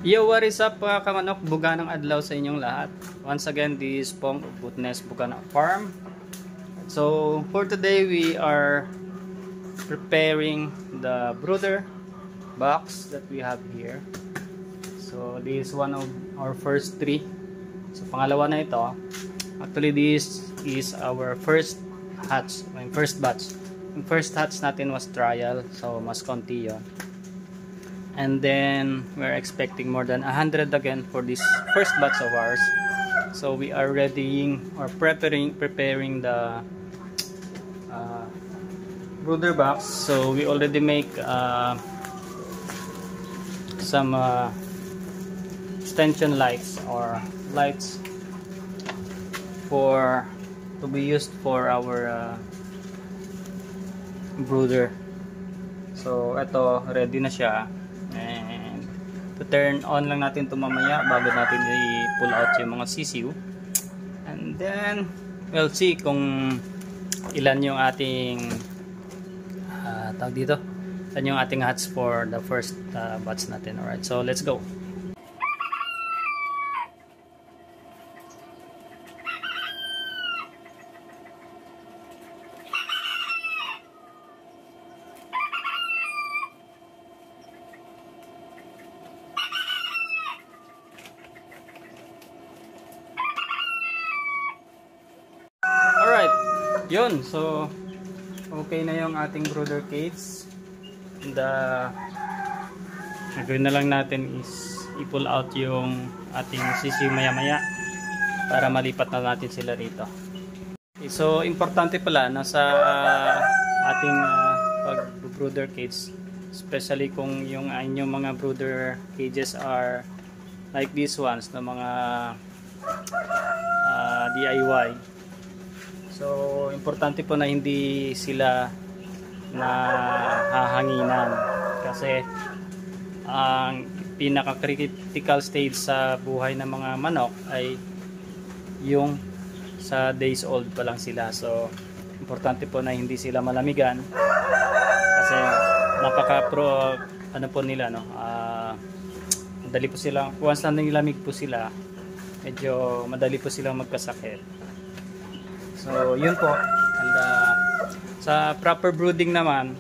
Yo, what is up mga kamanok? Buganang adlaw sa inyong lahat. Once again, this is Pong of Butnes Bugana Farm. So, for today, we are preparing the brooder box that we have here. So, this is one of our first three. So, pangalawa na ito. Actually, this is our first hatch, first batch. Yung first hatch natin was trial, so mas konti yun. And then we're expecting more than 100 again for this first batch of ours. So we are readying or preparing the brooder box. So we already make some extension lights or lights to be used for our brooder. So ito, ready na siya. And to turn on lang natin ito mamaya bago natin i-pull out yung mga sisiw. And then we'll see kung ilan yung ating tawag dito, ilan yung ating hatch for the first batch natin. Alright, so let's go. Yun, so okay na yung ating brooder cage. Gagawin na lang natin is i-pull out yung ating sisiw maya maya para malipat na natin sila rito. Okay, so importante pala na sa ating pag-brooder cage, especially kung yung inyong mga brooder cages are like these ones na mga DIY. So, importante po na hindi sila na hahanginan kasi ang pinaka-critical stage sa buhay ng mga manok ay yung sa days old pa lang sila. So, importante po na hindi sila malamigan kasi ano po nila, no? Madali po silang, once na nilamig po sila, medyo madali po silang magkasakit. So, yun po. And sa proper brooding naman,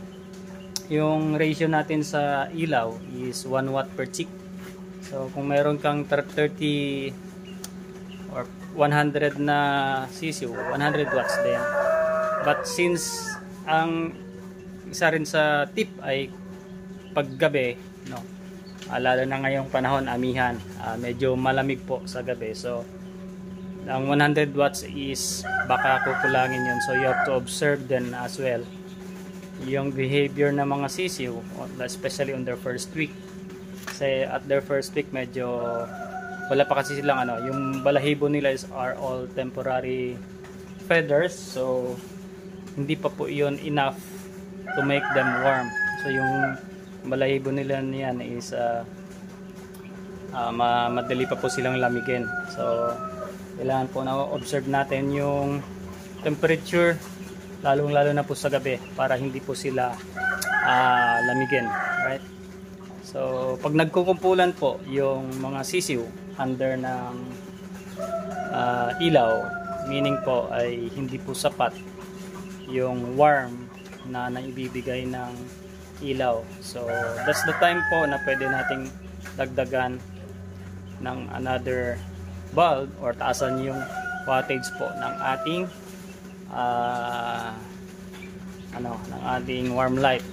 yung ratio natin sa ilaw is 1 watt per chick. So, kung meron kang 30 or 100 na sisiw, 100 watts din. But since ang isa rin sa tip ay paggabi, no? Lalo na ngayong panahon, amihan, medyo malamig po sa gabi. So, ang 100 watts is baka kukulangin yun. So you have to observe then as well yung behavior ng mga sisiw, especially on their first week. Kasi at their first week medyo wala pa kasi silang yung balahibo nila are all temporary feathers. So hindi pa po yun enough to make them warm. So yung balahibo nila niyan is madali pa po silang lamigin. So kailangan po na observe natin yung temperature lalong-lalo na po sa gabi para hindi po sila lamigin, right? So pag nagkukumpulan po yung mga sisiw under ng ilaw, meaning po ay hindi po sapat yung warm na naibibigay ng ilaw. So that's the time po na pwede nating dagdagan ng another bulb or taasan yung wattage po ng ating ng ating warm light.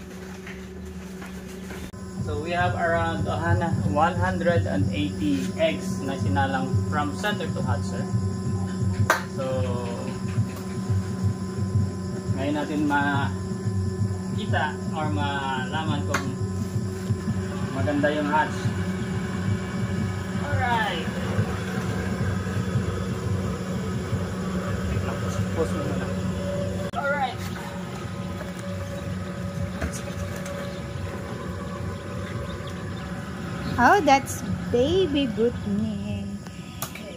So we have around 180 eggs na sinalang from center to hatcher. So ngayon natin makita or malaman kung maganda yung hatch. Alright, post mo muna. Alright. Oh, that's baby Britney.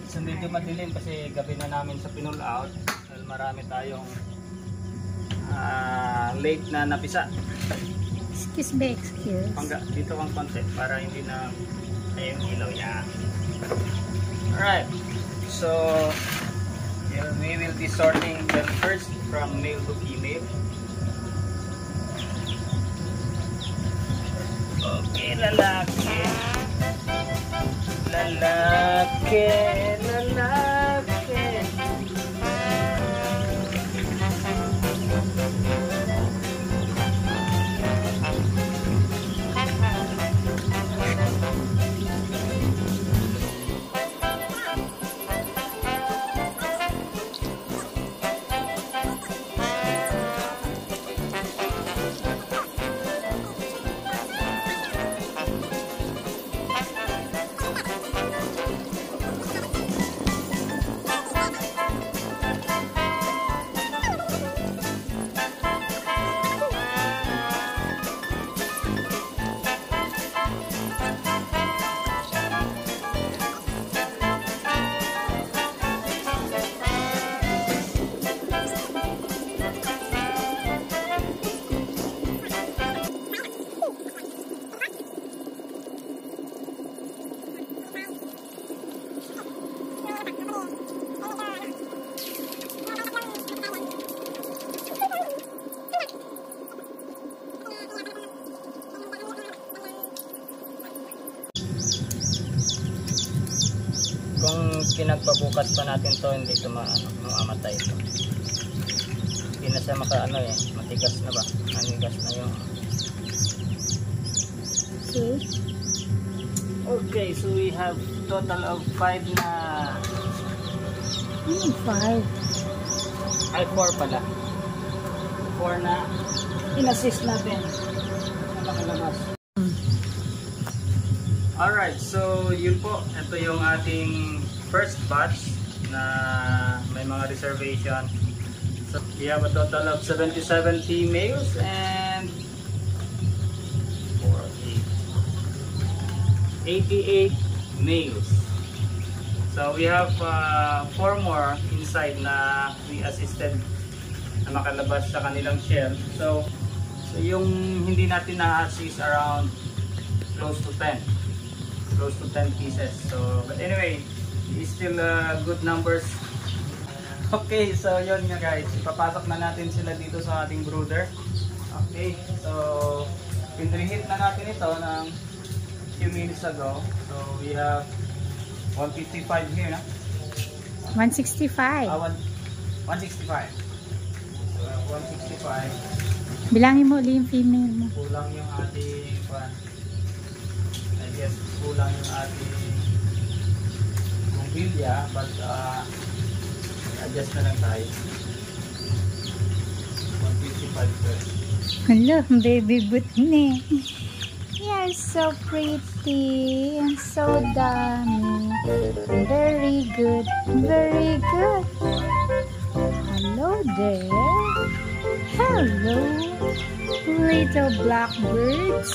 So medyo madilim kasi gabi na namin sa pinull out. Dahil marami tayong late na napisa. Excuse me, excuse. Dito kang konti para hindi na Ayun, ilaw niya. Alright. So, we will be sorting them first from male to female. Okay, lalaki. Lalaki. Lalaki. Kung pinagpabukas pa natin to, hindi ito mamamatay ito. Hindi na siya matigas na ba? Manigas na yung... Okay. Okay, so we have total of 5 na... 5. Ay, 4 pala. 4 na in-assist natin na makalabas. Alright, so yun po. Ito yung ating first batch na may mga reservation. So we have a total of 77 females and 88 males. So we have 4 more inside na we assisted na makalabas sa kanilang shell. So yung hindi natin na-assist around close to 10 pieces. So but anyway, it's still good numbers. Okay, so yun nga guys, ipapasok na natin sila dito sa ating brooder. Okay, so pinreheat na natin ito ng few minutes ago. So we have 155 here, na? 165. 165. So 165. Bilangin mo ulit yung female mo. Kulang yung ating I guess kulang yung ating mobilya, but adjust na lang tayo. 155 first. Hello, baby Britney. You're so pretty and so dummy. Very good, very good. Hello there. Hello, little blackbirds.